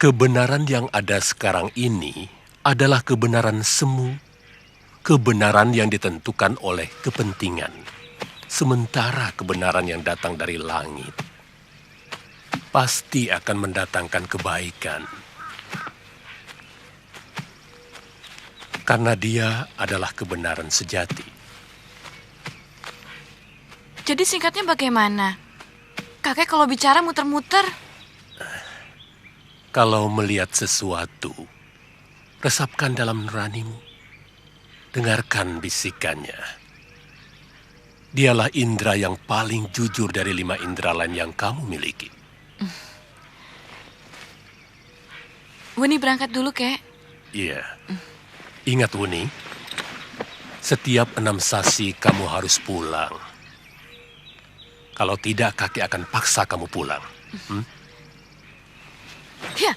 Kebenaran yang ada sekarang ini adalah kebenaran semu, kebenaran yang ditentukan oleh kepentingan. Sementara kebenaran yang datang dari langit pasti akan mendatangkan kebaikan. Karena dia adalah kebenaran sejati. Jadi singkatnya bagaimana? Kakek kalau bicara muter-muter. Kalau melihat sesuatu, resapkan dalam nuranimu. Dengarkan bisikannya. Dialah indera yang paling jujur dari 5 indera lain yang kamu miliki. Wuni berangkat dulu, Kek. Iya. Ingat, Wuni, setiap 6 sasi kamu harus pulang. Kalau tidak, kakek akan paksa kamu pulang. Ya.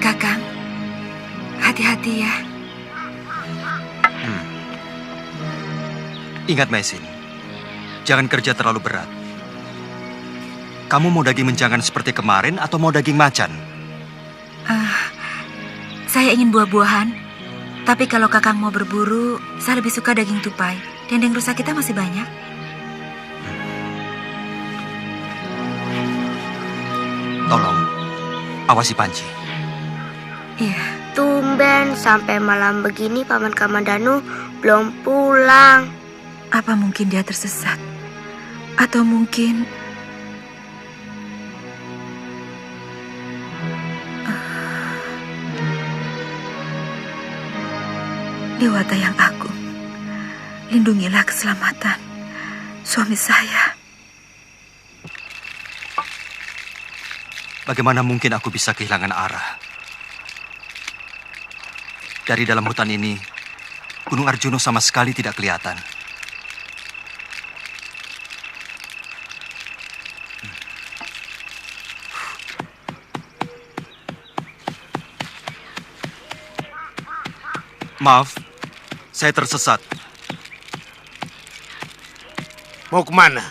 Kakang, hati-hati ya. Ingat, Mesin, jangan kerja terlalu berat. Kamu mau daging menjangan seperti kemarin atau mau daging macan? Saya ingin buah-buahan. Tapi kalau Kakang mau berburu, saya lebih suka daging tupai. Dendeng rusa kita masih banyak. Tolong, awasi Panji. Iya. Tumben sampai malam begini Paman Kamandanu belum pulang. Apa mungkin dia tersesat? Atau mungkin... Dewata yang agung, lindungilah keselamatan suami saya. Bagaimana mungkin aku bisa kehilangan arah? Dari dalam hutan ini, Gunung Arjuna sama sekali tidak kelihatan. Maaf, saya tersesat. Mau kemana?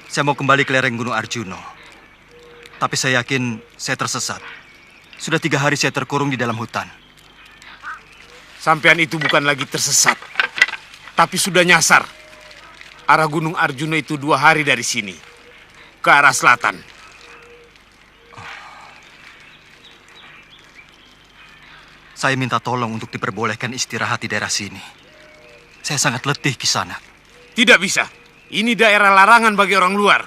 Saya mau kembali ke lereng Gunung Arjuna. Tapi saya yakin saya tersesat. Sudah 3 hari saya terkurung di dalam hutan. Sampean itu bukan lagi tersesat, tapi sudah nyasar. Arah Gunung Arjuna itu 2 hari dari sini, ke arah selatan. Saya minta tolong untuk diperbolehkan istirahat di daerah sini. Saya sangat letih di sana. Tidak bisa. Ini daerah larangan bagi orang luar.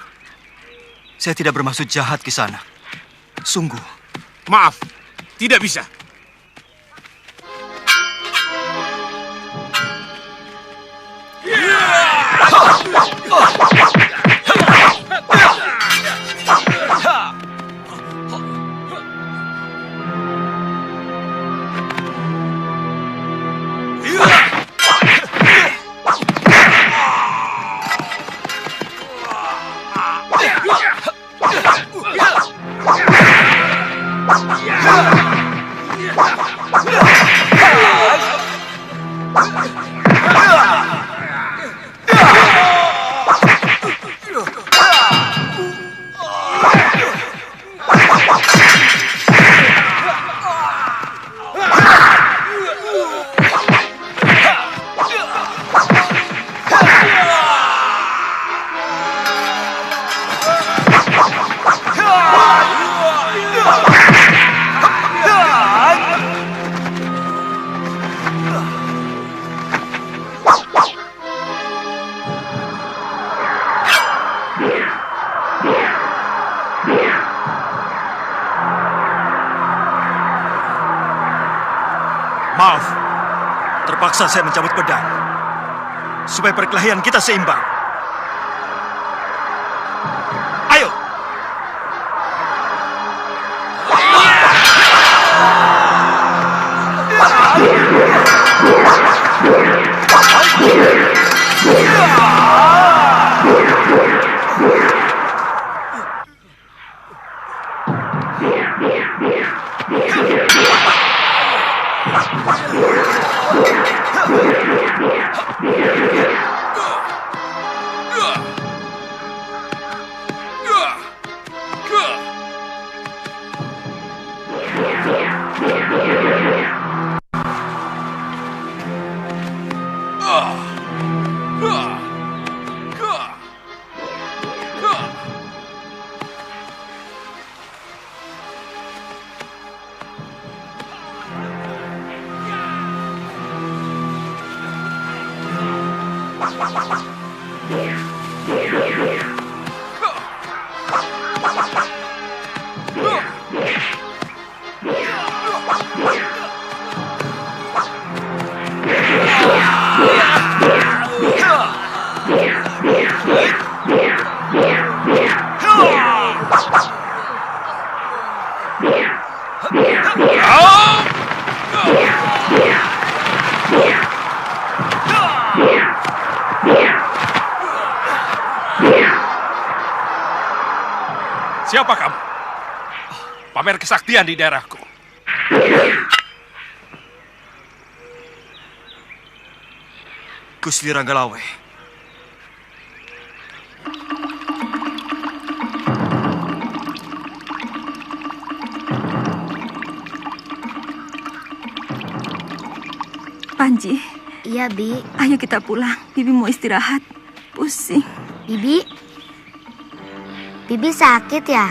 Saya tidak bermaksud jahat di sana. Sungguh. Maaf, tidak bisa. Maaf, terpaksa saya mencabut pedang supaya perkelahian kita seimbang. Siapa kamu? Pamer kesaktian di daerahku. Gusti Ranggalawe. Panji, Iya, Bi. ayo kita pulang. Bibi mau istirahat. Pusing. Bibi sakit ya?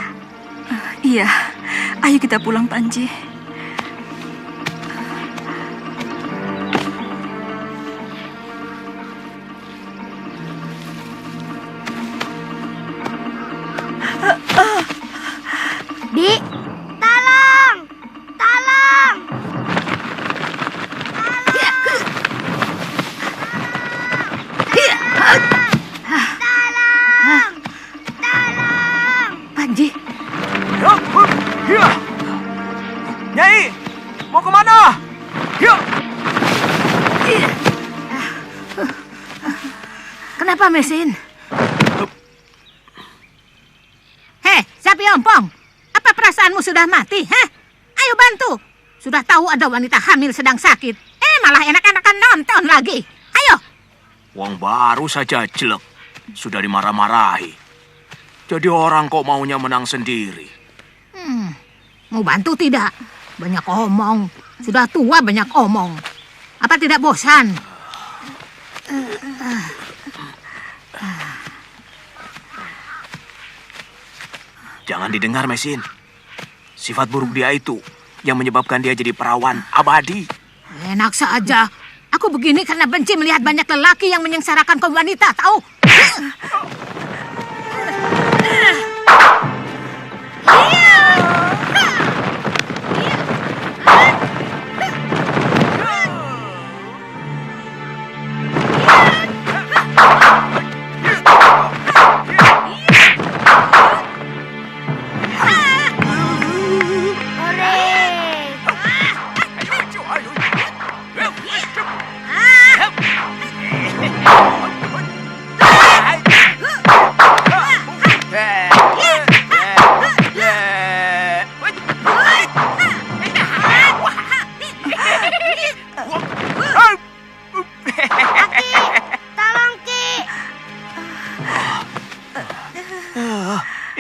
Iya, ayo kita pulang, Panji. Bi, tolong! Tolong! Panji, Nyai, mau kemana? Kenapa mesin? Hei, Sapi Ompong, apa perasaanmu sudah mati? Hah? Ayo bantu. Sudah tahu ada wanita hamil sedang sakit. Malah enak-enakan nonton lagi. Ayo. Wong baru saja jelek, sudah dimarah-marahi. Jadi orang kok maunya menang sendiri. Mau bantu tidak? Banyak omong. Sudah tua banyak omong. Apa tidak bosan? Jangan didengar, Mesin. Sifat buruk dia itu yang menyebabkan dia jadi perawan abadi. Enak saja. Aku begini karena benci melihat banyak lelaki yang menyengsarakan kaum wanita, tahu?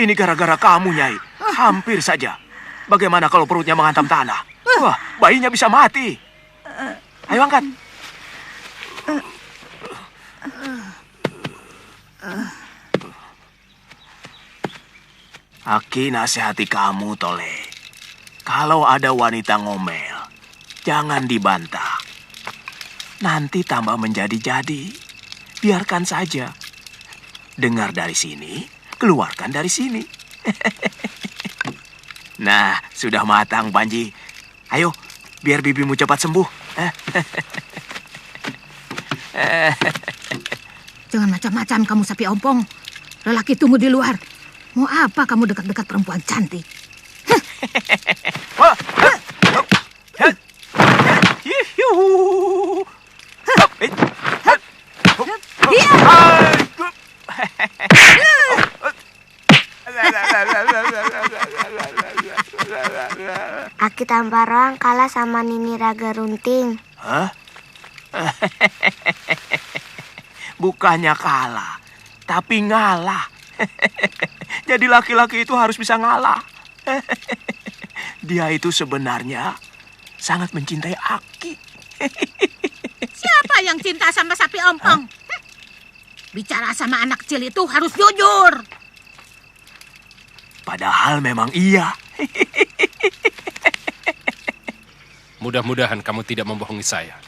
Ini gara-gara kamu, Nyai. Hampir saja. Bagaimana kalau perutnya menghantam tanah? Wah, bayinya bisa mati. Ayo angkat. Aki nasihati kamu, Tole. Kalau ada wanita ngomel, jangan dibantah. Nanti tambah menjadi-jadi. Biarkan saja. Dengar dari sini, keluarkan dari sini. Nah, sudah matang, Panji. Ayo, biar bibimu cepat sembuh. Jangan macam-macam kamu, Sapi Ompong. Lelaki tunggu di luar. Mau apa kamu dekat-dekat perempuan cantik? Aki Tamparang kalah sama Nini Raga Runting. Hah? Bukannya kalah, tapi ngalah. Jadi laki-laki itu harus bisa ngalah. Dia itu sebenarnya sangat mencintai Aki. Siapa yang cinta sama sapi ompong? Bicara sama anak kecil itu harus jujur. Padahal memang iya. Mudah-mudahan kamu tidak membohongi saya.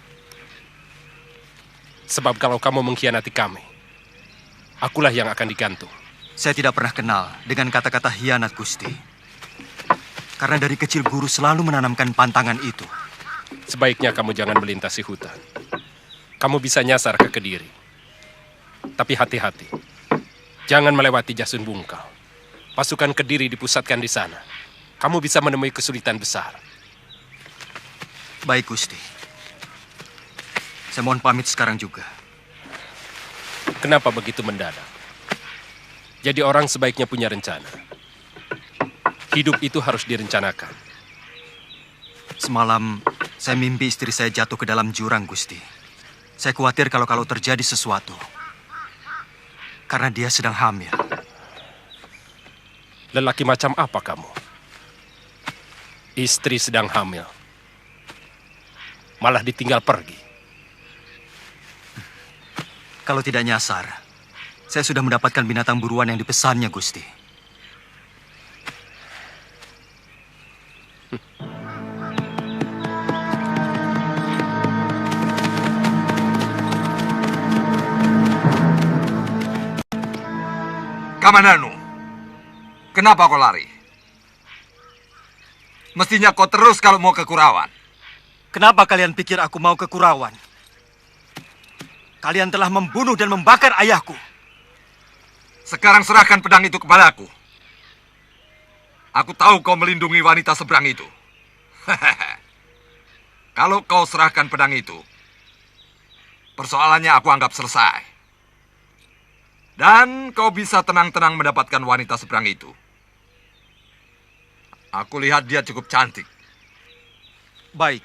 Sebab kalau kamu mengkhianati kami, akulah yang akan digantung. Saya tidak pernah kenal dengan kata-kata hianat, Gusti. Karena dari kecil guru selalu menanamkan pantangan itu. Sebaiknya kamu jangan melintasi hutan. Kamu bisa nyasar ke Kediri. Tapi hati-hati. Jangan melewati Jasun Bungkal. Pasukan Kediri dipusatkan di sana. Kamu bisa menemui kesulitan besar. Baik, Gusti. Saya mohon pamit sekarang juga. Kenapa begitu mendadak? Jadi orang sebaiknya punya rencana. Hidup itu harus direncanakan. Semalam saya mimpi istri saya jatuh ke dalam jurang, Gusti. Saya khawatir kalau terjadi sesuatu. Karena dia sedang hamil. Lelaki macam apa kamu? Istri sedang hamil. Malah ditinggal pergi. Kalau tidak nyasar, saya sudah mendapatkan binatang buruan yang dipesannya, Gusti. Kamandanu, kenapa kau lari? Mestinya kau terus kalau mau ke Kurawan. Kenapa kalian pikir aku mau ke Kurawan? Kalian telah membunuh dan membakar ayahku. Sekarang serahkan pedang itu kepadaku. Aku tahu kau melindungi wanita seberang itu. Kalau kau serahkan pedang itu, persoalannya aku anggap selesai. Dan kau bisa tenang-tenang mendapatkan wanita seberang itu. Aku lihat dia cukup cantik. Baik.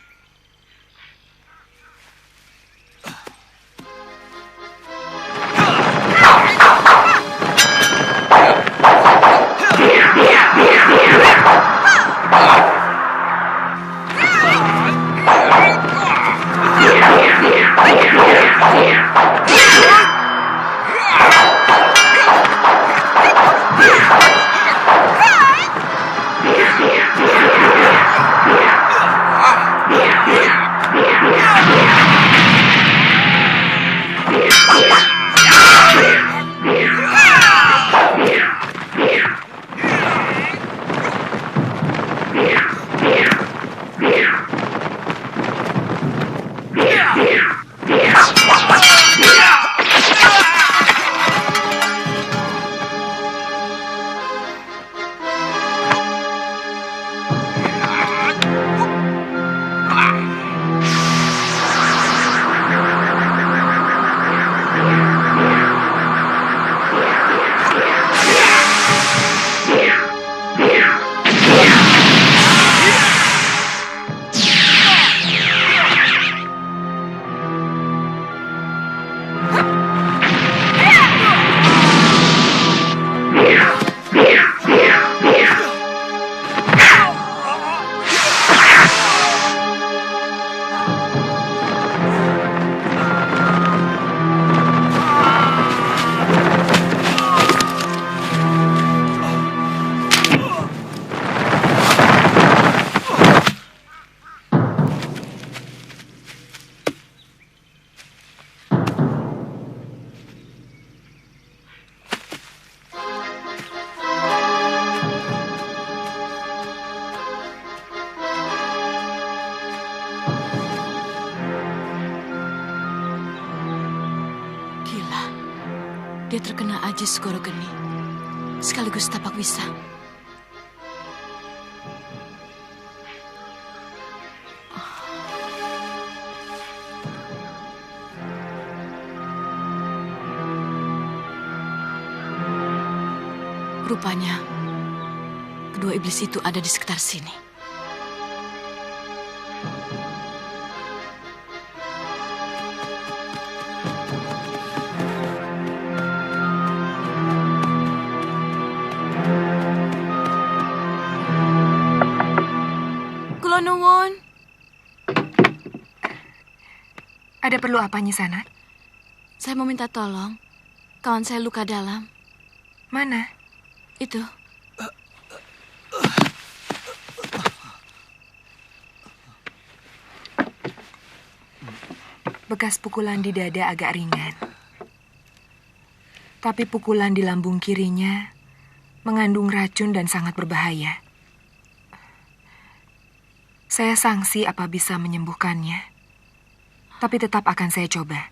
Dia terkena Ajis Segoro Geni, sekaligus tapak wisa. Rupanya, kedua iblis itu ada di sekitar sini. Ada perlu apa, Nyi Sanak? Saya mau minta tolong. Kawan saya luka dalam. Mana? Itu. Bekas pukulan di dada agak ringan. Tapi pukulan di lambung kirinya mengandung racun dan sangat berbahaya. Saya sangsi apa bisa menyembuhkannya. Tapi tetap akan saya coba.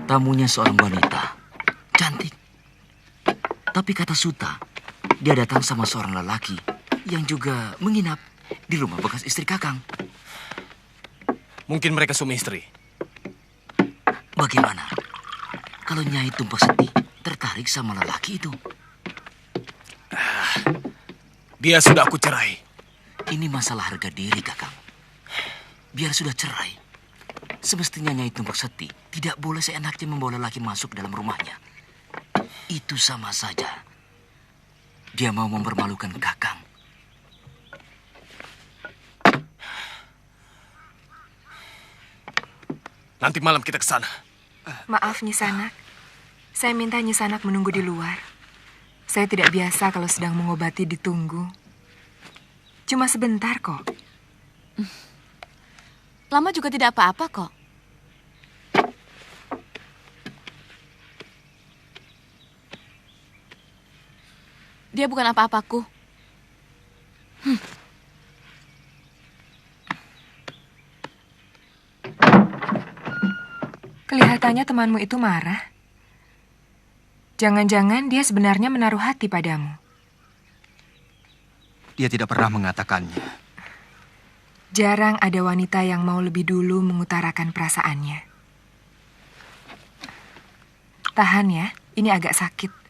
Tamunya seorang wanita, cantik. Tapi kata Suta, dia datang sama seorang lelaki yang juga menginap di rumah bekas istri Kakang. Mungkin mereka suami istri. Bagaimana kalau Nyai Tumpak Seti tertarik sama lelaki itu? Dia sudah aku cerai. Ini masalah harga diri, Kakang. Biar sudah cerai, semestinya Nyai Tumpak Seti tidak boleh seenaknya membawa lelaki masuk dalam rumahnya. Itu sama saja dia mau mempermalukan Kakang. Nanti malam kita ke sana. Maaf, Nyi Sanak. Saya minta Nyi Sanak menunggu di luar. Saya tidak biasa kalau sedang mengobati ditunggu. Cuma sebentar kok. Lama juga tidak apa-apa kok. Dia bukan apa-apaku. Kelihatannya temanmu itu marah. Jangan-jangan dia sebenarnya menaruh hati padamu. Dia tidak pernah mengatakannya. Jarang ada wanita yang mau lebih dulu mengutarakan perasaannya. Tahan ya, ini agak sakit.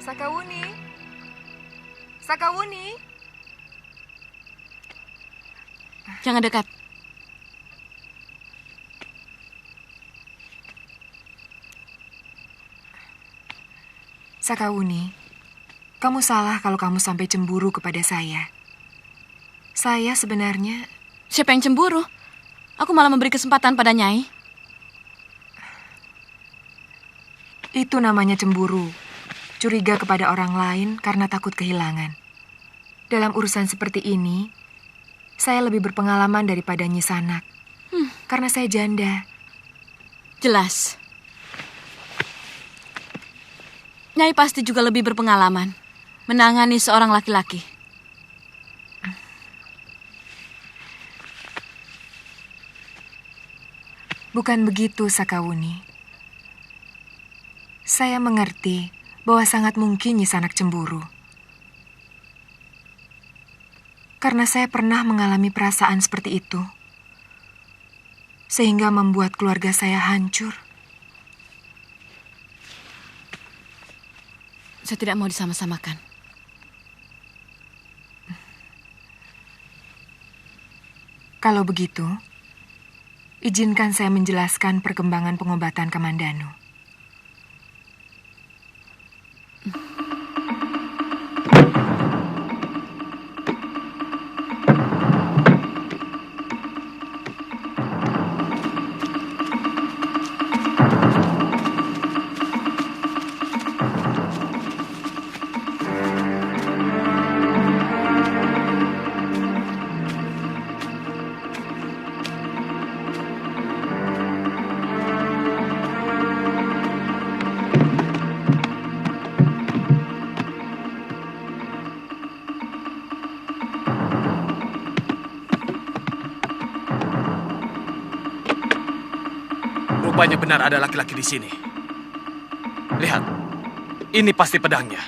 Sakawuni. Sakawuni. Jangan dekat. Sakawuni, kamu salah kalau kamu sampai cemburu kepada saya. Saya sebenarnya... Siapa yang cemburu? Aku malah memberi kesempatan pada Nyai. Itu namanya cemburu. Curiga kepada orang lain karena takut kehilangan. Dalam urusan seperti ini, saya lebih berpengalaman daripada Nyi Sanak. Karena saya janda. Jelas. Nyai pasti juga lebih berpengalaman menangani seorang laki-laki. Bukan begitu, Sakawuni. Saya mengerti bahwa sangat mungkin Nyi Sanak cemburu. Karena saya pernah mengalami perasaan seperti itu. Sehingga membuat keluarga saya hancur. Saya tidak mau disama-samakan. Kalau begitu, izinkan saya menjelaskan perkembangan pengobatan Kamandanu. Rupanya benar ada laki-laki di sini. Lihat, ini pasti pedangnya.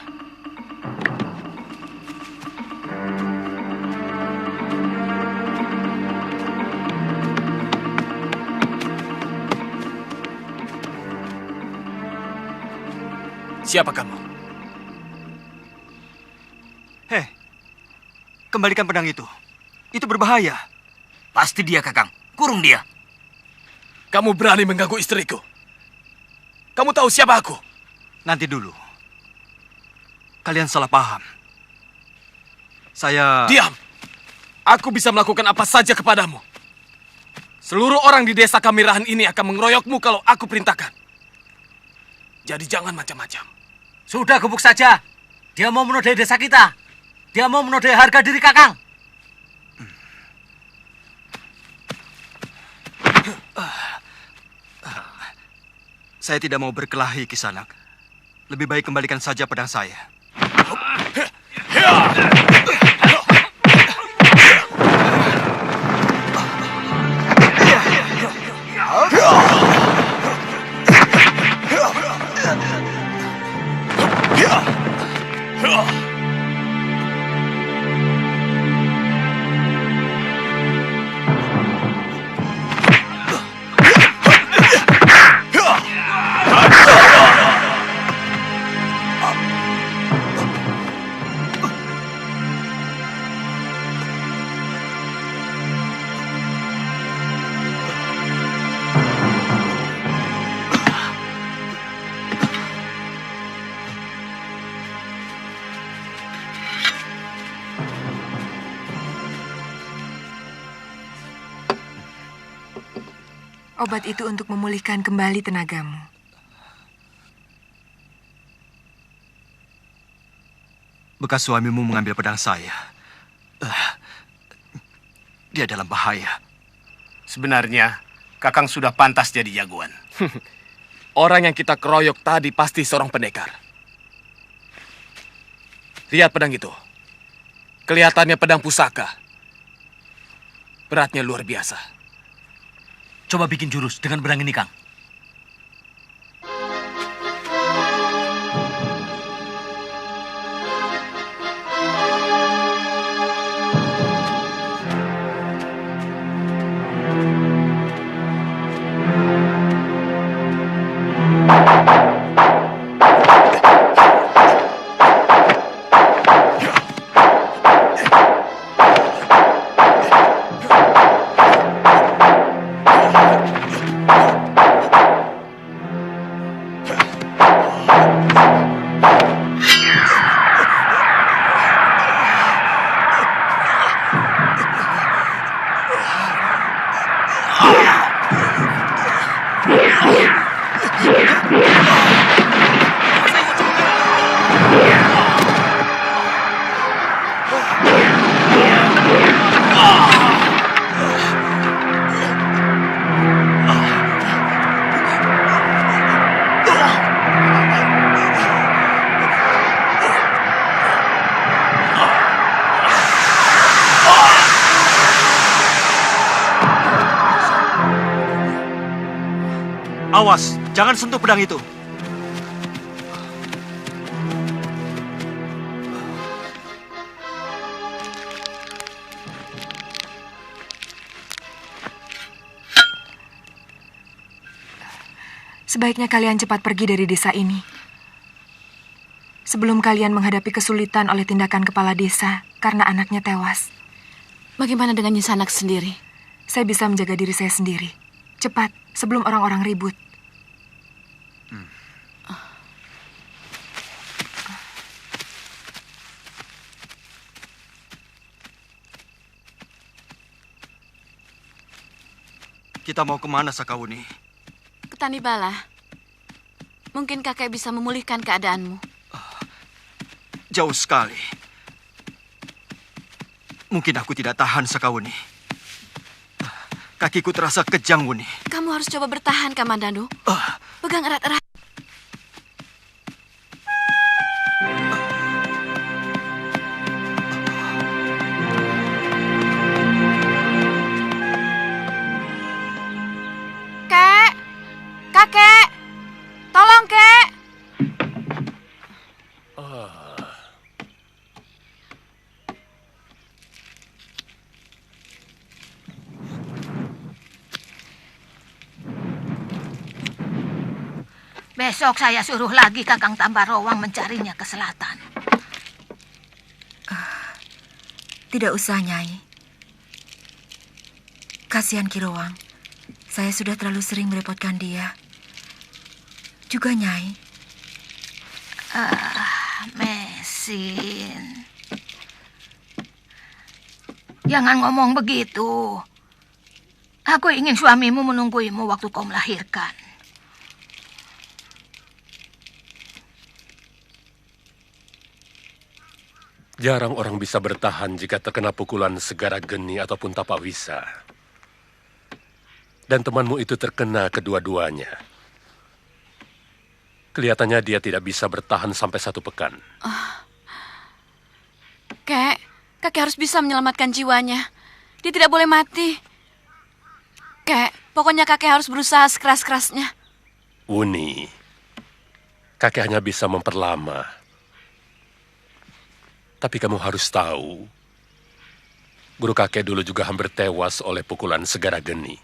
Siapa kamu? Hei, kembalikan pedang itu. Itu berbahaya. Pasti dia, Kakang. Kurung dia. Kamu berani mengganggu istriku? Kamu tahu siapa aku? Nanti dulu. Kalian salah paham. Saya... Diam! Aku bisa melakukan apa saja kepadamu. Seluruh orang di desa Kamirahan ini akan mengeroyokmu kalau aku perintahkan. Jadi jangan macam-macam. Sudah, gebuk saja. Dia mau menodai desa kita. Dia mau menodai harga diri Kakang. Saya tidak mau berkelahi, Kisanak. Lebih baik kembalikan saja pedang saya. Obat itu untuk memulihkan kembali tenagamu. Bekas suamimu mengambil pedang saya. Dia dalam bahaya. Sebenarnya, Kakang sudah pantas jadi jagoan. Orang yang kita keroyok tadi pasti seorang pendekar. Lihat pedang itu. Kelihatannya pedang pusaka. Beratnya luar biasa. Coba bikin jurus dengan pedang ini, Kang. Awas, jangan sentuh pedang itu. Sebaiknya kalian cepat pergi dari desa ini. Sebelum kalian menghadapi kesulitan oleh tindakan kepala desa karena anaknya tewas. Bagaimana dengan Nyisanak sendiri? Saya bisa menjaga diri saya sendiri. Cepat, sebelum orang-orang ribut. Kita mau kemana, Sakawuni? Ke Tanibala. Mungkin kakek bisa memulihkan keadaanmu. Jauh sekali. Mungkin aku tidak tahan, Sakawuni. Kakiku terasa kejang, Wuni. Kamu harus coba bertahan, Kamandanu. Pegang erat-erat. Kek! Kakek! Tolong, Kek! Besok saya suruh lagi Kakang Tambarowang mencarinya ke selatan. Tidak usah, Nyai. Kasihan Kirowang. Saya sudah terlalu sering merepotkan dia. Juga Nyai. Mesin. Jangan ngomong begitu. Aku ingin suamimu menungguimu waktu kau melahirkan. Jarang orang bisa bertahan jika terkena pukulan Segara Geni ataupun Tapawisa. Dan temanmu itu terkena kedua-duanya. Kelihatannya dia tidak bisa bertahan sampai 1 pekan. Kakek harus bisa menyelamatkan jiwanya. Dia tidak boleh mati. Pokoknya kakek harus berusaha sekeras-kerasnya. Wuni, kakek hanya bisa memperlama. Tapi kamu harus tahu, guru kakek dulu juga hampir tewas oleh pukulan Segara Geni.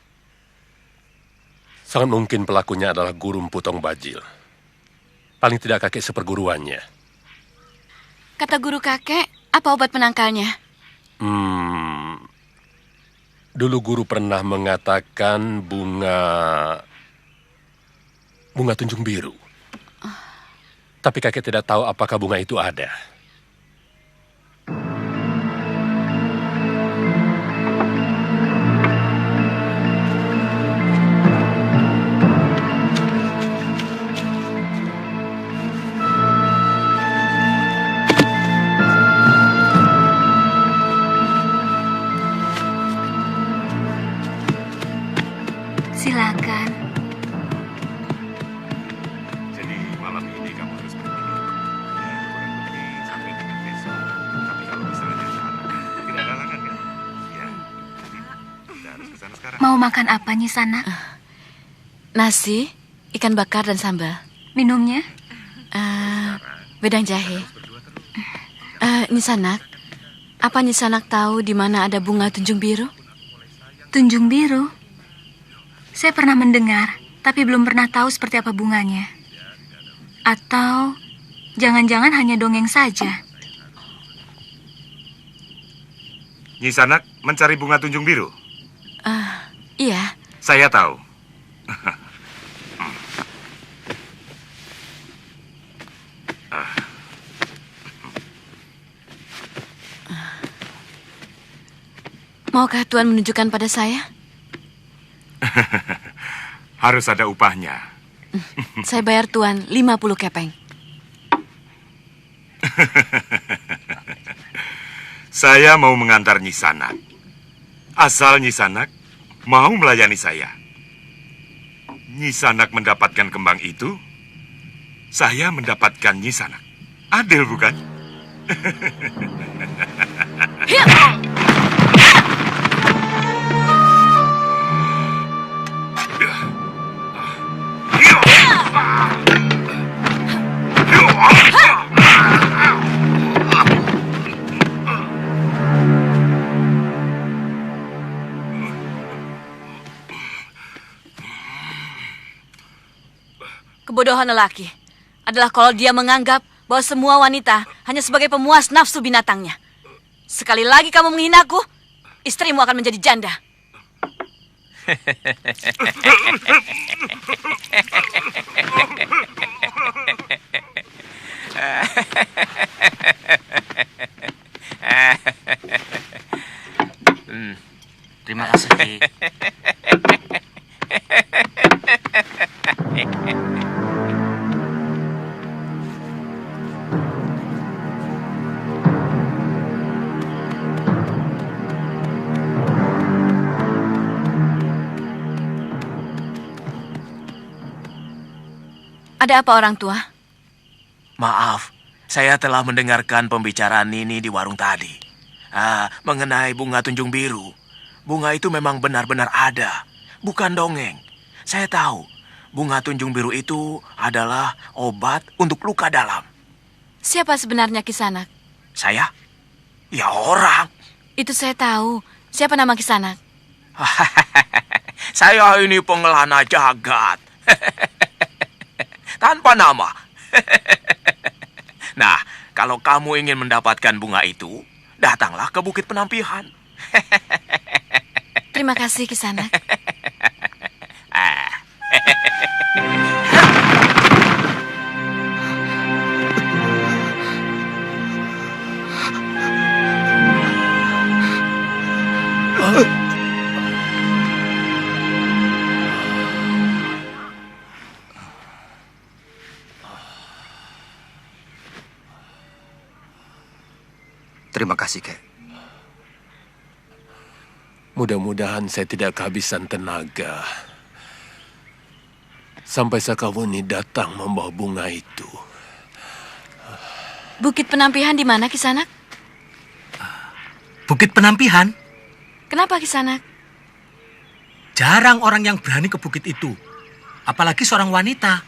Sangat mungkin pelakunya adalah Guru Mputong Bajil. Paling tidak kakek seperguruannya. Kata guru kakek, apa obat penangkalnya? Dulu guru pernah mengatakan bunga tunjung biru. Tapi kakek tidak tahu apakah bunga itu ada. Silakan. Jadi malam ini kamu harus pergi. Kurang lebih sampai dengan besok. Tapi kalau misalnya tidak ada halangan kan? Ya. Kita harus ke sana sekarang. Mau makan apa, Nyi Sanak? Nasi, ikan bakar dan sambal. Minumnya? Wedang jahe. Nyi Sanak, apa Nyi Sanak tahu di mana ada bunga tunjung biru? Tunjung biru? Saya pernah mendengar, tapi belum pernah tahu seperti apa bunganya. Atau jangan-jangan hanya dongeng saja. Nyi Sanak mencari bunga tunjung biru? Iya. Saya tahu. Maukah Tuan menunjukkan pada saya? Harus ada upahnya. Saya bayar Tuan 50 kepeng. Saya mau mengantar Nyi Sanak. Asal Nyi Sanak mau melayani saya. Nyi Sanak mendapatkan kembang itu, saya mendapatkan Nyi Sanak. Adil bukan? Kebodohan lelaki adalah kalau dia menganggap bahwa semua wanita hanya sebagai pemuas nafsu binatangnya. Sekali lagi kamu menghinaku, istrimu akan menjadi janda. Terima kasih, Ki. Ada apa orang tua? Maaf, saya telah mendengarkan pembicaraan Nini di warung tadi. Mengenai bunga tunjung biru. Bunga itu memang benar-benar ada, bukan dongeng. Saya tahu, bunga tunjung biru itu adalah obat untuk luka dalam. Siapa sebenarnya Kisanak? Saya? Ya orang. Itu saya tahu. Siapa nama Kisanak? Saya ini pengelana jagat. Tanpa nama. Nah, kalau kamu ingin mendapatkan bunga itu, datanglah ke Bukit Penampihan. Terima kasih, Kisanak. Terima kasih, Kek. Mudah-mudahan saya tidak kehabisan tenaga. Sampai Sakawuni datang membawa bunga itu. Bukit Penampihan di mana, Kisanak? Bukit Penampihan? Kenapa, Kisanak? Jarang orang yang berani ke bukit itu. Apalagi seorang wanita.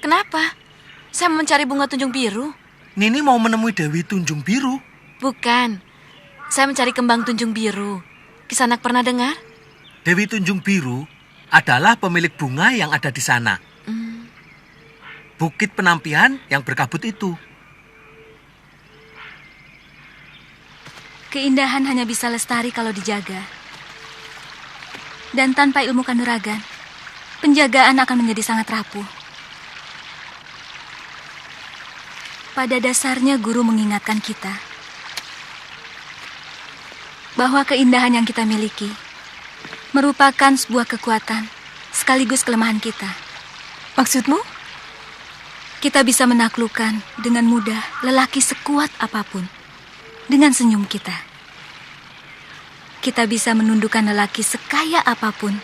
Kenapa? Saya mau mencari bunga tunjung biru. Nini mau menemui Dewi Tunjung Biru. Bukan. Saya mencari kembang tunjung biru. Kisanak pernah dengar? Dewi Tunjung Biru adalah pemilik bunga yang ada di sana. Bukit Penampihan yang berkabut itu. Keindahan hanya bisa lestari kalau dijaga. Dan tanpa ilmu kanuragan, penjagaan akan menjadi sangat rapuh. Pada dasarnya guru mengingatkan kita bahwa keindahan yang kita miliki merupakan sebuah kekuatan sekaligus kelemahan kita. Maksudmu? Kita bisa menaklukkan dengan mudah lelaki sekuat apapun dengan senyum kita. Kita bisa menundukkan lelaki sekaya apapun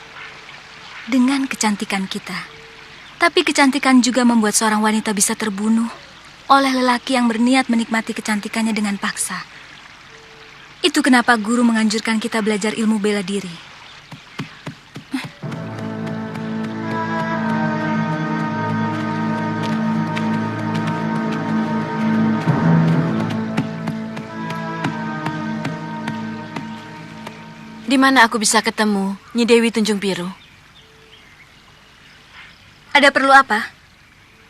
dengan kecantikan kita. Tapi kecantikan juga membuat seorang wanita bisa terbunuh oleh lelaki yang berniat menikmati kecantikannya dengan paksa. Itu kenapa guru menganjurkan kita belajar ilmu bela diri. Di mana aku bisa ketemu Nyi Dewi Tunjung Biru? Ada perlu apa?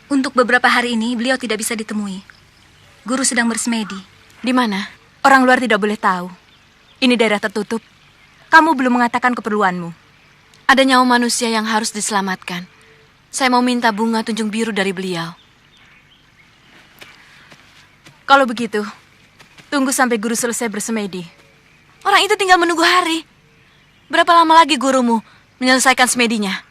Untuk beberapa hari ini beliau tidak bisa ditemui. Guru sedang bersemedi. Di mana? Orang luar tidak boleh tahu. Ini daerah tertutup. Kamu belum mengatakan keperluanmu. Ada nyawa manusia yang harus diselamatkan. Saya mau minta bunga tunjung biru dari beliau. Kalau begitu, tunggu sampai guru selesai bersemedi. Orang itu tinggal menunggu hari. Berapa lama lagi gurumu menyelesaikan semedinya?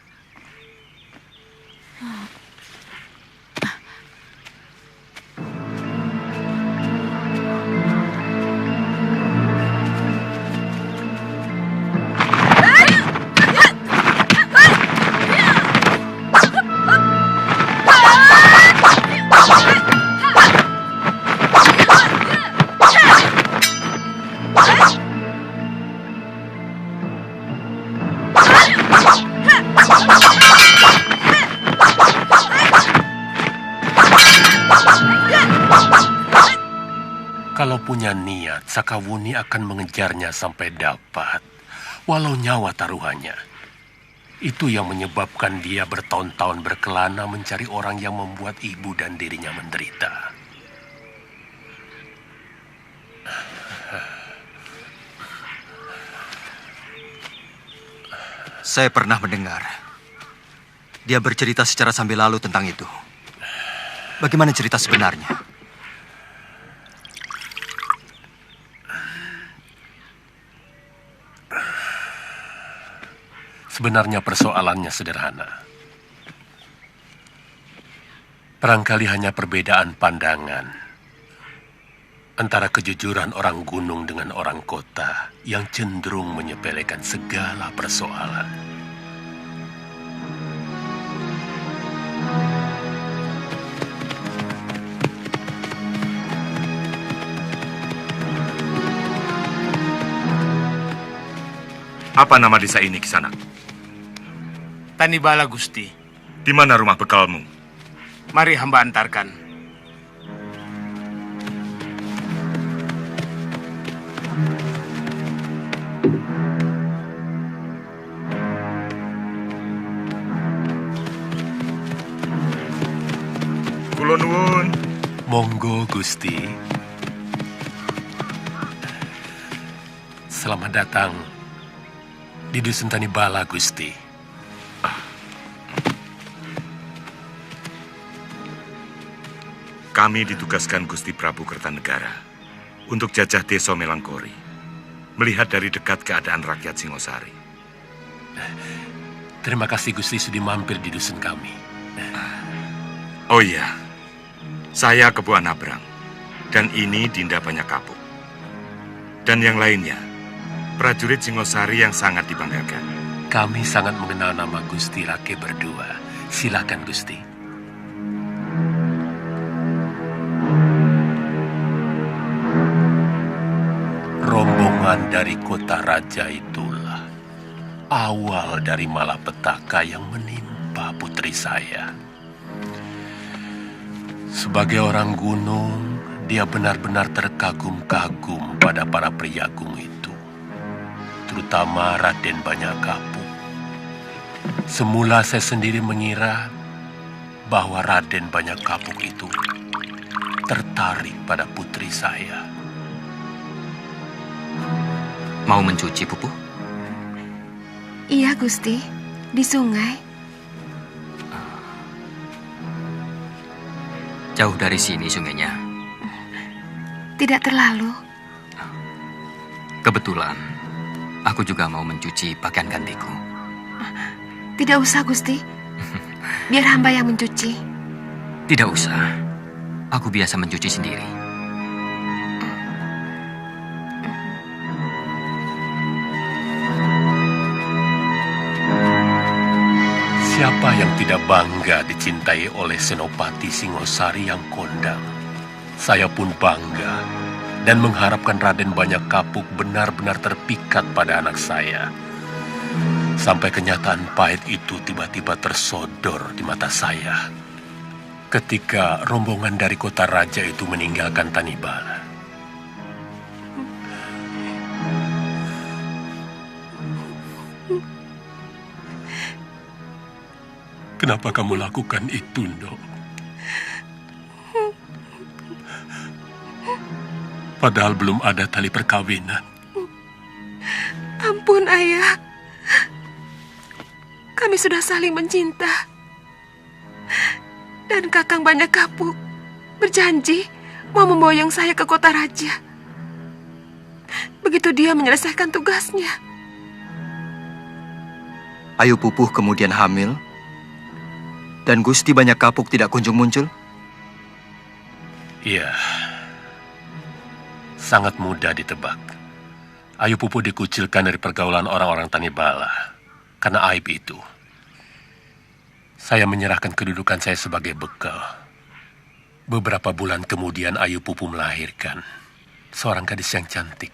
Kalau punya niat, Sakawuni akan mengejarnya sampai dapat, walau nyawa taruhannya. Itu yang menyebabkan dia bertahun-tahun berkelana mencari orang yang membuat ibu dan dirinya menderita. Saya pernah mendengar. Dia bercerita secara sambil lalu tentang itu. Bagaimana cerita sebenarnya? Sebenarnya persoalannya sederhana. Barangkali hanya perbedaan pandangan antara kejujuran orang gunung dengan orang kota yang cenderung menyepelekan segala persoalan. Apa nama desa ini, Kisanak? Tanibala, Gusti. Di mana rumah bekalmu? Mari hamba antarkan. Kula nuwun. Monggo, Gusti. Selamat datang di Dusun Tanibala, Gusti. Kami ditugaskan Gusti Prabu Kertanegara untuk jajah desa Melangkori, melihat dari dekat keadaan rakyat Singosari. Terima kasih Gusti sudah mampir di dusun kami. Oh iya, saya Kebu Anabrang, dan ini Dinda Banyak Kapuk. Dan yang lainnya, prajurit Singosari yang sangat dibanggakan. Kami sangat mengenal nama Gusti Rake berdua. Silakan Gusti. Rombongan dari kota raja itulah awal dari malapetaka yang menimpa putri saya. Sebagai orang gunung, dia benar-benar terkagum-kagum pada para priagung itu, terutama Raden Banyak Kapuk. Semula saya sendiri mengira bahwa Raden Banyak Kapuk itu tertarik pada putri saya. Mau mencuci, Pupu? Iya, Gusti. Di sungai. Jauh dari sini sungainya. Tidak terlalu. Kebetulan, aku juga mau mencuci pakaian gantiku. Tidak usah, Gusti. Biar hamba yang mencuci. Tidak usah. Aku biasa mencuci sendiri. Siapa yang tidak bangga dicintai oleh Senopati Singosari yang kondang? Saya pun bangga dan mengharapkan Raden Banyak Kapuk benar-benar terpikat pada anak saya. Sampai kenyataan pahit itu tiba-tiba tersodor di mata saya ketika rombongan dari kota raja itu meninggalkan Tanibala. Kenapa kamu lakukan itu, Ndok? Padahal belum ada tali perkawinan. Ampun, Ayah. Kami sudah saling mencinta. Dan Kakang Banyak Kapuk berjanji mau memboyong saya ke kota raja. Begitu dia menyelesaikan tugasnya. Ayu Pupuh kemudian hamil, dan Gusti Banyak Kapuk tidak kunjung muncul? Iya, sangat mudah ditebak. Ayu Pupuh dikucilkan dari pergaulan orang-orang Tanibala karena aib itu. Saya menyerahkan kedudukan saya sebagai bekal. Beberapa bulan kemudian Ayu Pupuh melahirkan seorang gadis yang cantik.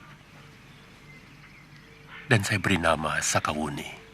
Dan saya beri nama Sakawuni.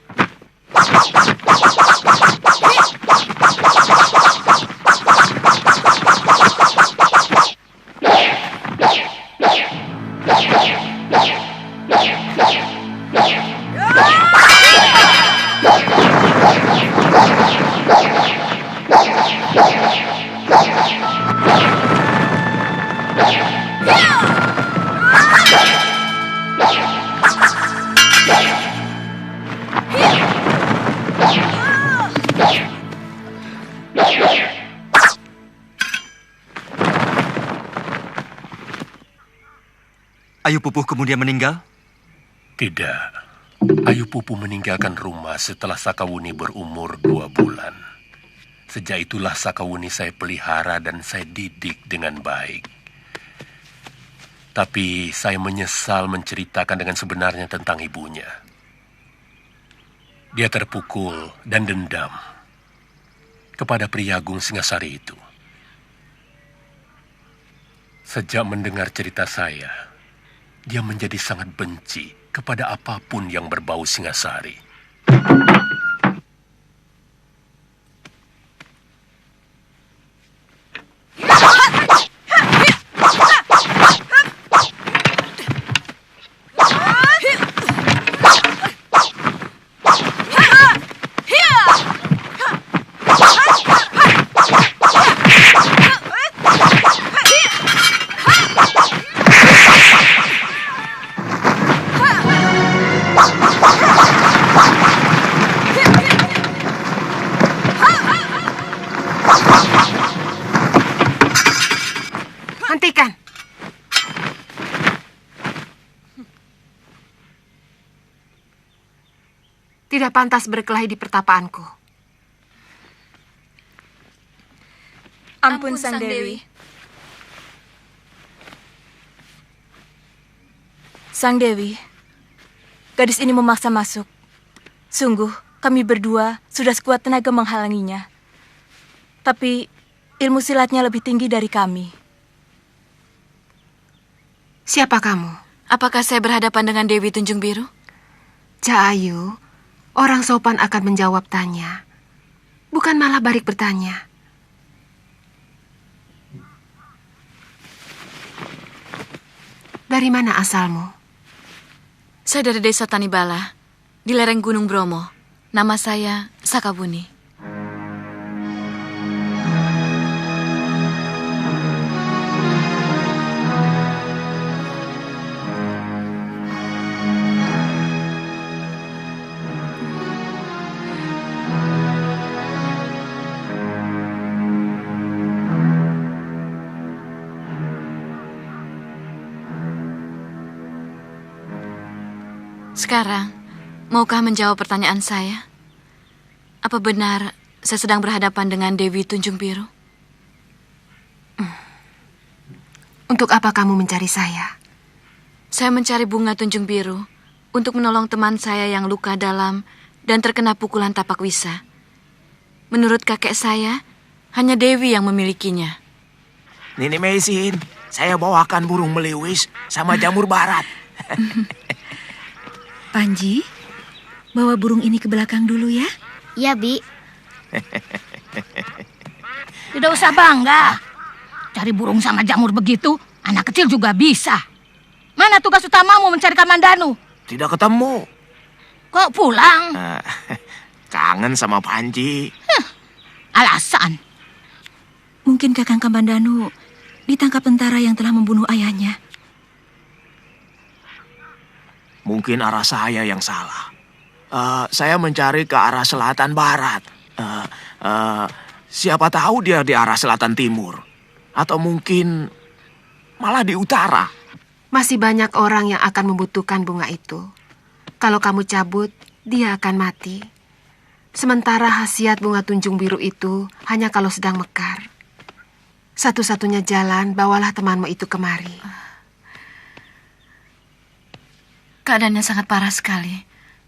Ayu Pupuh kemudian meninggal? Tidak. Ayu Pupuh meninggalkan rumah setelah Sakawuni berumur 2 bulan. Sejak itulah Sakawuni saya pelihara dan saya didik dengan baik. Tapi saya menyesal menceritakan dengan sebenarnya tentang ibunya. Dia terpukul dan dendam kepada Priyagung Singasari itu. Sejak mendengar cerita saya, dia menjadi sangat benci kepada apapun yang berbau Singasari. Hentikan. Tidak pantas berkelahi di pertapaanku. Ampun, Sang Dewi. Sang Dewi, gadis ini memaksa masuk. Sungguh, kami berdua sudah sekuat tenaga menghalanginya. Tapi ilmu silatnya lebih tinggi dari kami. Siapa kamu? Apakah saya berhadapan dengan Dewi Tunjung Biru? Cahayu, orang sopan akan menjawab tanya. Bukan malah balik bertanya. Dari mana asalmu? Saya dari desa Tanibala, di lereng Gunung Bromo. Nama saya Sakawuni. Sekarang, maukah menjawab pertanyaan saya? Apa benar saya sedang berhadapan dengan Dewi Tunjung Biru? Untuk apa kamu mencari saya? Saya mencari Bunga Tunjung Biru untuk menolong teman saya yang luka dalam dan terkena pukulan tapak wisa. Menurut kakek saya, hanya Dewi yang memilikinya. Nini Mesin, saya bawakan burung meliwis sama jamur barat. Panji, bawa burung ini ke belakang dulu ya. Iya, Bi. Tidak usah bangga. Cari burung sama jamur begitu, anak kecil juga bisa. Mana tugas utamamu mencari Kamandanu? Tidak ketemu. Kok pulang? Kangen sama Panji. Alasan. Mungkin Kakang Kamandanu ditangkap tentara yang telah membunuh ayahnya. Mungkin arah saya yang salah. Saya mencari ke arah selatan barat. Siapa tahu dia di arah selatan timur. Atau mungkin malah di utara. Masih banyak orang yang akan membutuhkan bunga itu. Kalau kamu cabut, dia akan mati. Sementara khasiat bunga Tunjung Biru itu hanya kalau sedang mekar. Satu-satunya jalan, bawalah temanmu itu kemari. Keadaannya sangat parah sekali.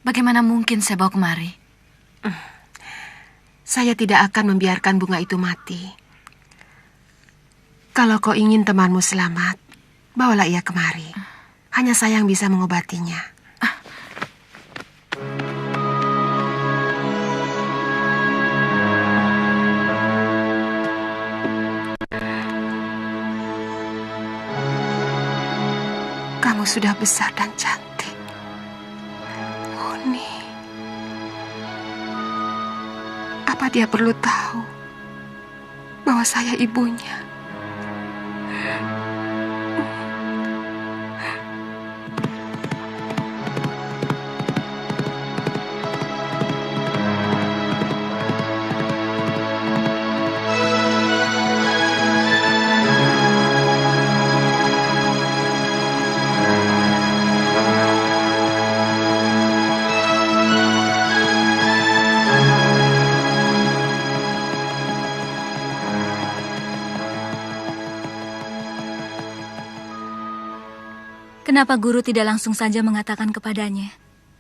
Bagaimana mungkin saya bawa kemari? Saya tidak akan membiarkan bunga itu mati. Kalau kau ingin temanmu selamat, bawalah ia kemari. Hanya saya yang bisa mengobatinya. Kamu sudah besar dan cantik. Muni. Apa dia perlu tahu bahwa saya ibunya? Kenapa guru tidak langsung saja mengatakan kepadanya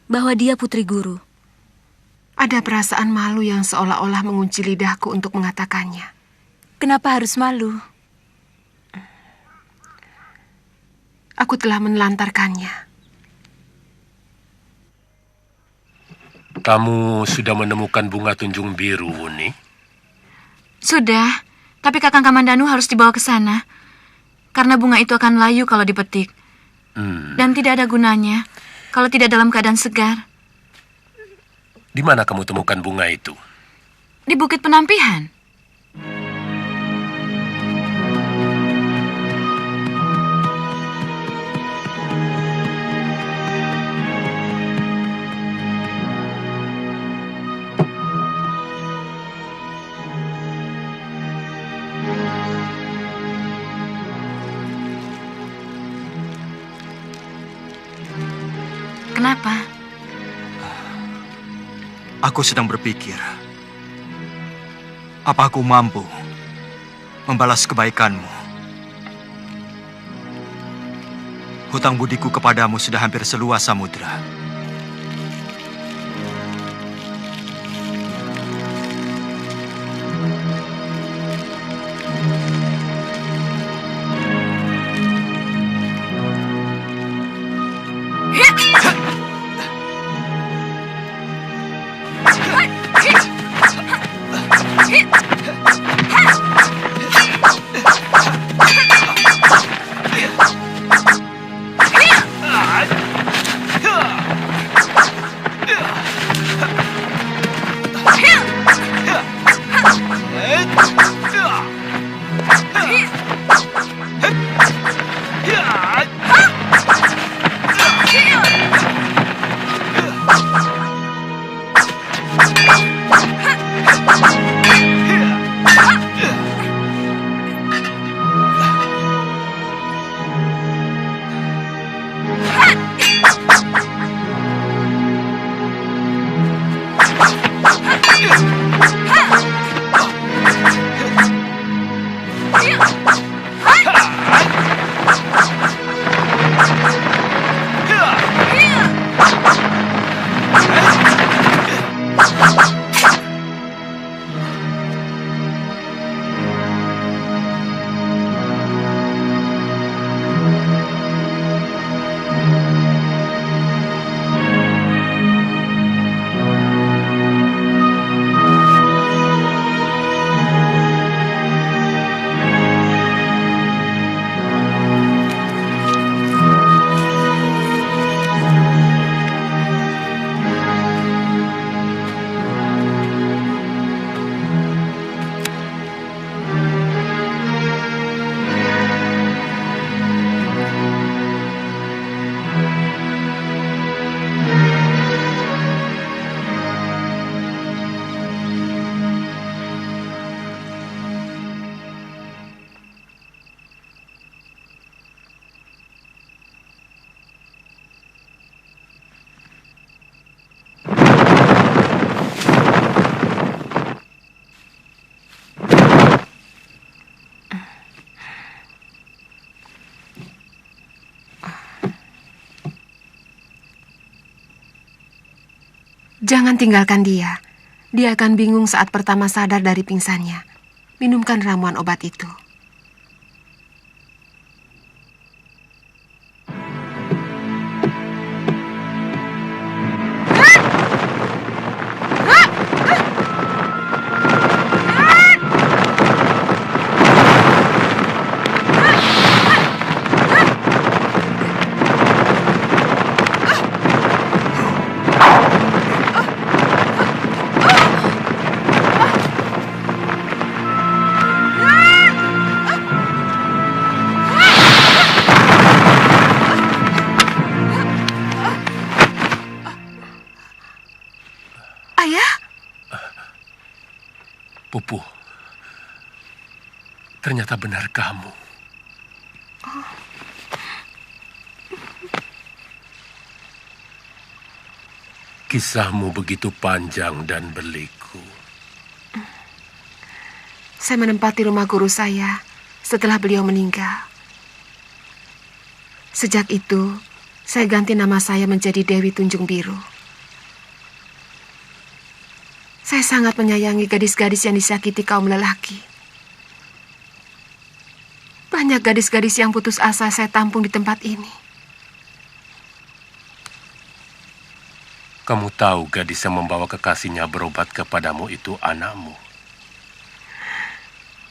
bahwa dia putri guru? Ada perasaan malu yang seolah-olah mengunci lidahku untuk mengatakannya. Kenapa harus malu? Aku telah menelantarkannya. Kamu sudah menemukan bunga tunjung biru, Wuni? Sudah, tapi Kakang Kamandanu harus dibawa ke sana. Karena bunga itu akan layu kalau dipetik. Dan tidak ada gunanya kalau tidak dalam keadaan segar. Di mana kamu temukan bunga itu? Di Bukit Penampihan. Kenapa? Aku sedang berpikir, apa aku mampu membalas kebaikanmu? Hutang budiku kepadamu sudah hampir seluas samudra. Jangan tinggalkan dia. Dia akan bingung saat pertama sadar dari pingsannya. Minumkan ramuan obat itu. Pupu, ternyata benar kamu. Kisahmu begitu panjang dan berliku. Saya menempati rumah guru saya setelah beliau meninggal. Sejak itu, saya ganti nama saya menjadi Dewi Tunjung Biru. Saya sangat menyayangi gadis-gadis yang disakiti kaum lelaki. Banyak gadis-gadis yang putus asa saya tampung di tempat ini. Kamu tahu gadis yang membawa kekasihnya berobat kepadamu itu anakmu.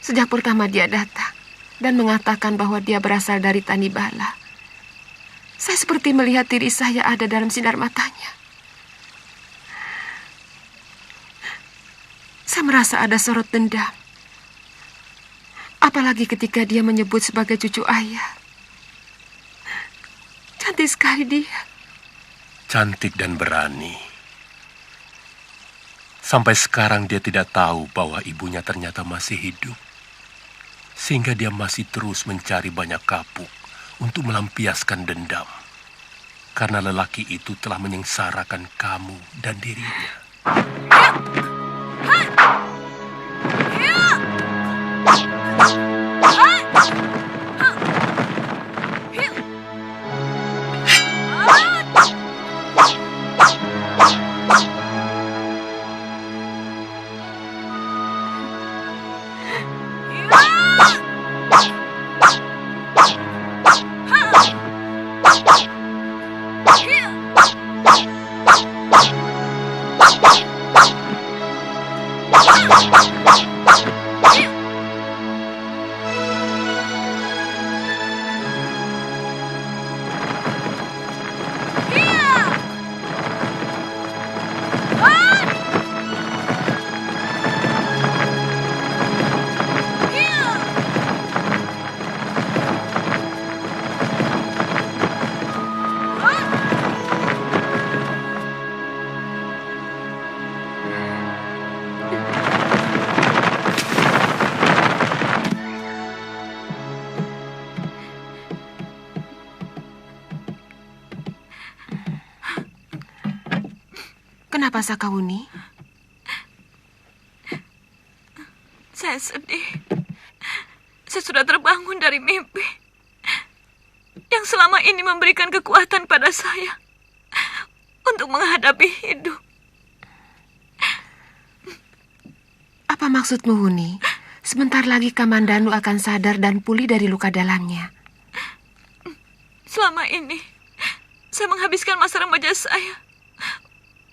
Sejak pertama dia datang dan mengatakan bahwa dia berasal dari Tanibala, saya seperti melihat diri saya ada dalam sinar matanya. Saya merasa ada sorot dendam. Apalagi ketika dia menyebut sebagai cucu ayah. Cantik sekali dia. Cantik dan berani. Sampai sekarang dia tidak tahu bahwa ibunya ternyata masih hidup. Sehingga dia masih terus mencari banyak kapuk untuk melampiaskan dendam. Karena lelaki itu telah menyengsarakan kamu dan dirinya. Kenapa Sakawuni? Saya sedih. Saya sudah terbangun dari mimpi yang selama ini memberikan kekuatan pada saya untuk menghadapi hidup. Apa maksudmu, Wuni? Sebentar lagi Kamandanu akan sadar dan pulih dari luka dalamnya. Selama ini, saya menghabiskan masa remaja saya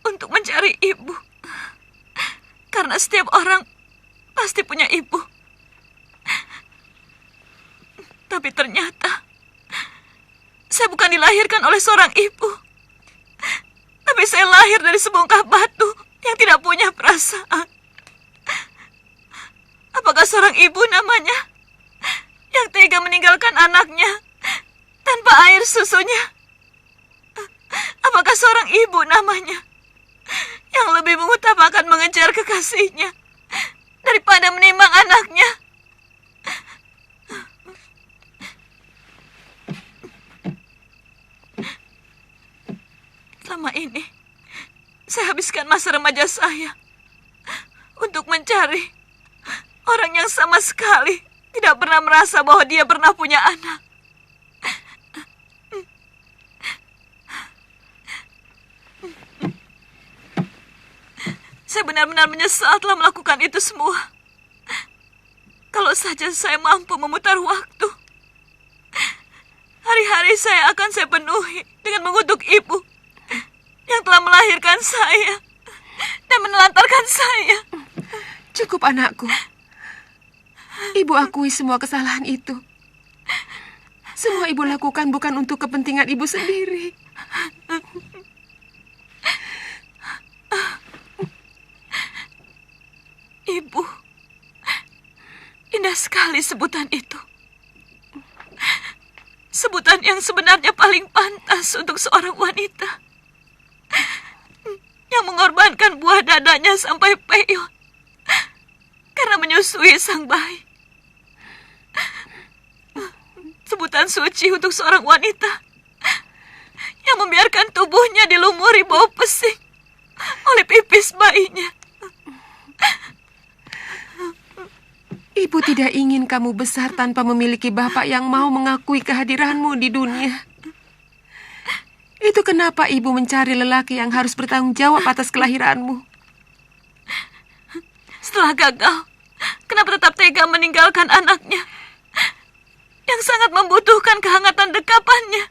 untuk mencari ibu. Karena setiap orang pasti punya ibu. Tapi ternyata saya bukan dilahirkan oleh seorang ibu. Tapi saya lahir dari sebongkah batu yang tidak punya perasaan. Apakah seorang ibu namanya yang tega meninggalkan anaknya tanpa air susunya? Apakah seorang ibu namanya yang lebih mengutamakan mengejar kekasihnya daripada menimbang anaknya? Selama ini, saya habiskan masa remaja saya untuk mencari orang yang sama sekali tidak pernah merasa bahwa dia pernah punya anak. Saya benar-benar menyesal telah melakukan itu semua. Kalau saja saya mampu memutar waktu, hari-hari saya akan saya penuhi dengan mengutuk ibu yang telah melahirkan saya dan menelantarkan saya. Cukup, anakku. Ibu akui semua kesalahan itu. Semua ibu lakukan bukan untuk kepentingan ibu sendiri. Ibu, indah sekali sebutan itu. Sebutan yang sebenarnya paling pantas untuk seorang wanita yang mengorbankan buah dadanya sampai peyot karena menyusui sang bayi. Sebutan suci untuk seorang wanita yang membiarkan tubuhnya dilumuri bau pesing oleh pipis bayinya. Ibu tidak ingin kamu besar tanpa memiliki bapak yang mau mengakui kehadiranmu di dunia. Itu kenapa ibu mencari lelaki yang harus bertanggung jawab atas kelahiranmu? Setelah gagal, kenapa tetap tega meninggalkan anaknya yang sangat membutuhkan kehangatan dekapannya?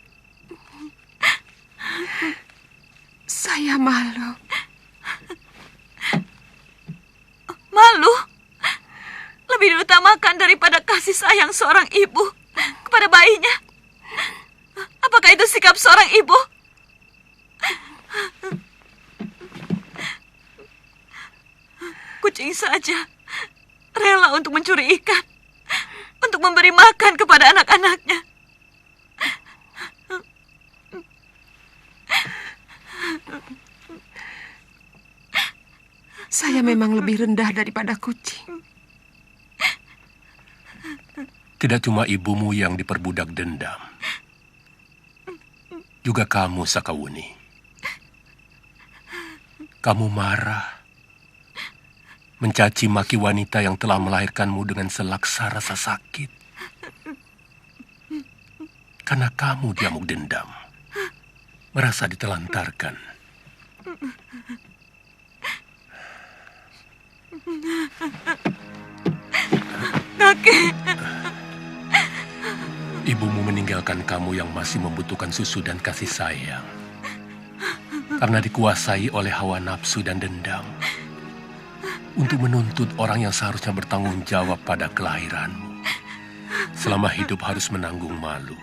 Saya malu. Malu? Lebih diutamakan daripada kasih sayang seorang ibu kepada bayinya. Apakah itu sikap seorang ibu? Kucing saja rela untuk mencuri ikan, untuk memberi makan kepada anak-anaknya. Saya memang lebih rendah daripada kucing. Tidak cuma ibumu yang diperbudak dendam. Juga kamu, Sakawuni. Kamu marah, mencaci maki wanita yang telah melahirkanmu dengan selaksa rasa sakit. Karena kamu diamuk dendam, merasa ditelantarkan. Kakek. Ibumu meninggalkan kamu yang masih membutuhkan susu dan kasih sayang. Karena dikuasai oleh hawa nafsu dan dendam. Untuk menuntut orang yang seharusnya bertanggung jawab pada kelahiranmu. Selama hidup harus menanggung malu.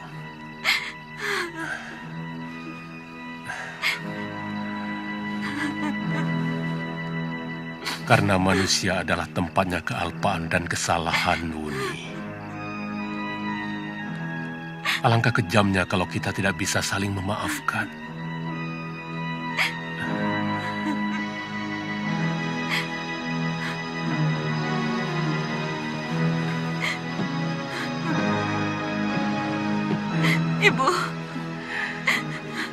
Karena manusia adalah tempatnya kealpaan dan kesalahan, Wuni. Alangkah kejamnya kalau kita tidak bisa saling memaafkan. Ibu.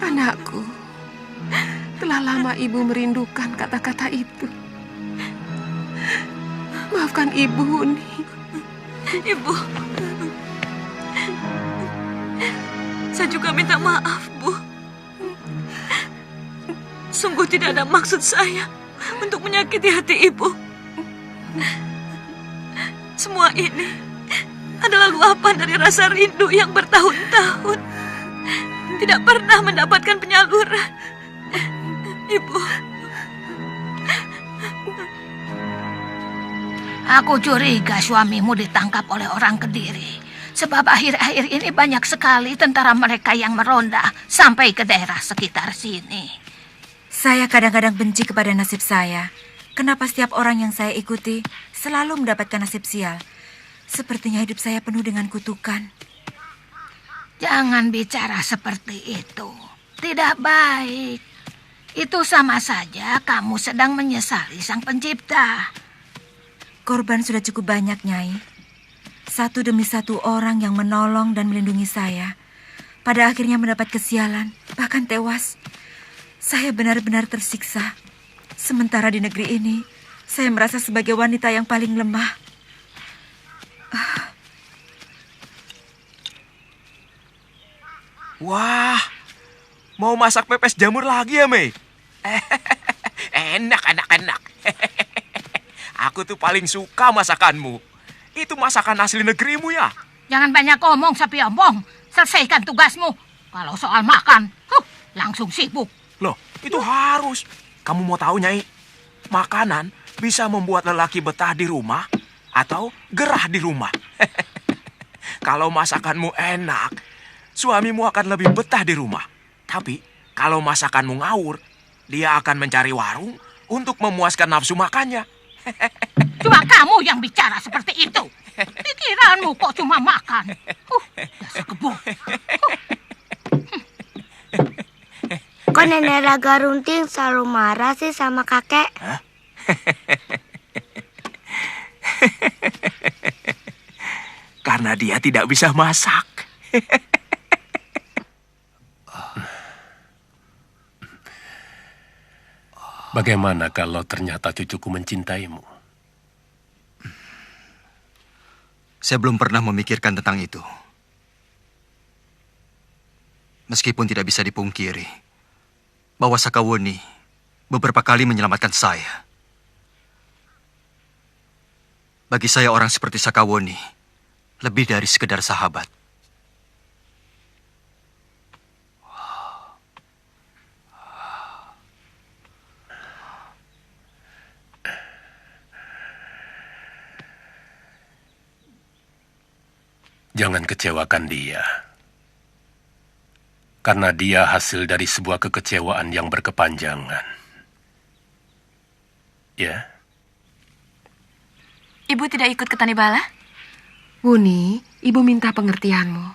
Anakku, telah lama ibu merindukan kata-kata itu. Maafkan ibu, Wuni. Ibu. Saya juga minta maaf, Bu. Sungguh tidak ada maksud saya untuk menyakiti hati ibu. Semua ini adalah luapan dari rasa rindu yang bertahun-tahun tidak pernah mendapatkan penyaluran. Ibu. Aku curiga suamimu ditangkap oleh orang Kediri. Sebab akhir-akhir ini banyak sekali tentara mereka yang meronda sampai ke daerah sekitar sini. Saya kadang-kadang benci kepada nasib saya. Kenapa setiap orang yang saya ikuti selalu mendapatkan nasib sial? Sepertinya hidup saya penuh dengan kutukan. Jangan bicara seperti itu. Tidak baik. Itu sama saja kamu sedang menyesali Sang Pencipta. Korban sudah cukup banyak, Nyai. Satu demi satu orang yang menolong dan melindungi saya, pada akhirnya mendapat kesialan, bahkan tewas. Saya benar-benar tersiksa. Sementara di negeri ini, saya merasa sebagai wanita yang paling lemah. Wah, mau masak pepes jamur lagi ya, Mei? Enak. Aku tuh paling suka masakanmu. Itu masakan asli negerimu ya? Jangan banyak omong, Sapi Ompong. Selesaikan tugasmu. Kalau soal makan, langsung sibuk. Loh, itu harus. Kamu mau tahu, Nyai? Makanan bisa membuat lelaki betah di rumah atau gerah di rumah. Kalau masakanmu enak, suamimu akan lebih betah di rumah. Tapi kalau masakanmu ngawur, dia akan mencari warung untuk memuaskan nafsu makannya. Cuma kamu yang bicara seperti itu. Pikiranmu kok cuma makan. Dasar kebo. Kok Nenek Raga Runting selalu marah sih sama kakek? Karena dia tidak bisa masak. Bagaimana kalau ternyata cucuku mencintaimu? Saya belum pernah memikirkan tentang itu. Meskipun tidak bisa dipungkiri, bahwa Sakawuni beberapa kali menyelamatkan saya. Bagi saya orang seperti Sakawuni lebih dari sekedar sahabat. Jangan kecewakan dia. Karena dia hasil dari sebuah kekecewaan yang berkepanjangan. Ya? Ibu tidak ikut ke Tanibala? Wuni, ibu minta pengertianmu.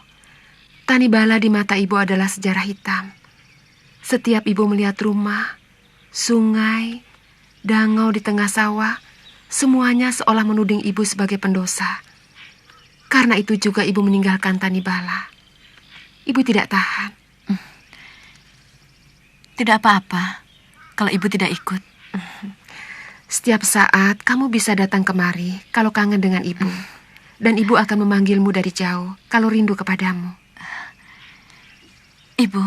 Tanibala di mata ibu adalah sejarah hitam. Setiap ibu melihat rumah, sungai, dangau di tengah sawah, semuanya seolah menuding ibu sebagai pendosa. Karena itu juga ibu meninggalkan Tanibala. Ibu tidak tahan. Tidak apa-apa kalau ibu tidak ikut. Setiap saat kamu bisa datang kemari kalau kangen dengan ibu. Dan ibu akan memanggilmu dari jauh kalau rindu kepadamu. Ibu.